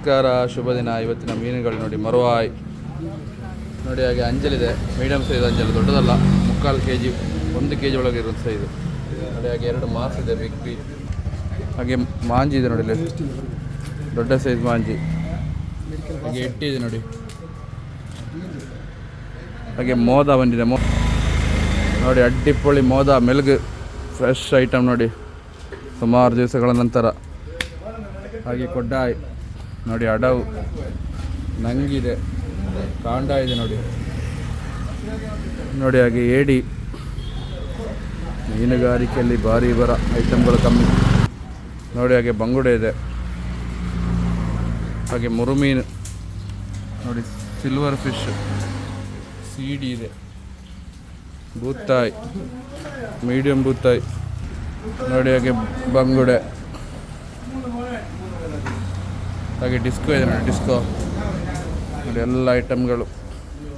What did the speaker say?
ನಮಸ್ಕಾರ, ಶುಭ ದಿನ. ಇವತ್ತಿನ ಮೀನುಗಳು ನೋಡಿ, ಮರುವಾಯ್ ನೋಡಿ. ಹಾಗೆ ಅಂಜಲಿದೆ, ಮೀಡಿಯಮ್ ಸೈಜ್ ಅಂಜಲ್, ದೊಡ್ಡದಲ್ಲ, 3/4 kg 1 kg ಒಳಗೆ ಇರೋ ಸೈಜು ನೋಡಿ. ಹಾಗೆ 2 ಮಾಸ್ ಇದೆ, ಬಿಗ್ ಪೀ. ಹಾಗೆ ಮಾಂಜಿ ಇದೆ ನೋಡಿ, ದೊಡ್ಡ ಸೈಜ್ ಮಾಂಜಿ. ಹಾಗೆ ಎಟ್ಟಿ ಇದೆ ನೋಡಿ. ಹಾಗೆ ಮೋದ ಬಂದಿದೆ ನೋಡಿ, ಅಡ್ಡಿಪೊಳಿ ಮೋದ, ಮೆಲ್ಗು, ಫ್ರೆಶ್ ಐಟಮ್ ನೋಡಿ, ಸುಮಾರು ದಿವಸಗಳ ನಂತರ. ಹಾಗೆ ಕೊಡ್ಡಾಯ್ ನೋಡಿ, ಅಡವು, ನಂಗಿದೆ, ಕಾಂಡ ಇದೆ ನೋಡಿ ನೋಡಿ. ಹಾಗೆ ಏಡಿ, ಮೀನುಗಾರಿಕೆಯಲ್ಲಿ ಭಾರಿ ಬರ, ಐಟಮ್ಗಳು ಕಮ್ಮಿ ನೋಡಿ. ಹಾಗೆ ಬಂಗುಡೆ ಇದೆ. ಹಾಗೆ ಮುರುಮೀನು ನೋಡಿ, ಸಿಲ್ವರ್ ಫಿಶ್, ಸೀಡಿ ಇದೆ, ಬೂತಾಯ್, ಮೀಡಿಯಮ್ ಬೂತಾಯ್ ನೋಡಿ. ಹಾಗೆ ಬಂಗುಡೆ. ಹಾಗೆ ಡಿಸ್ಕೋ ಇದೆ ನೋಡಿ, ಡಿಸ್ಕೋ ನೋಡಿ, ಎಲ್ಲ ಐಟಮ್ಗಳು.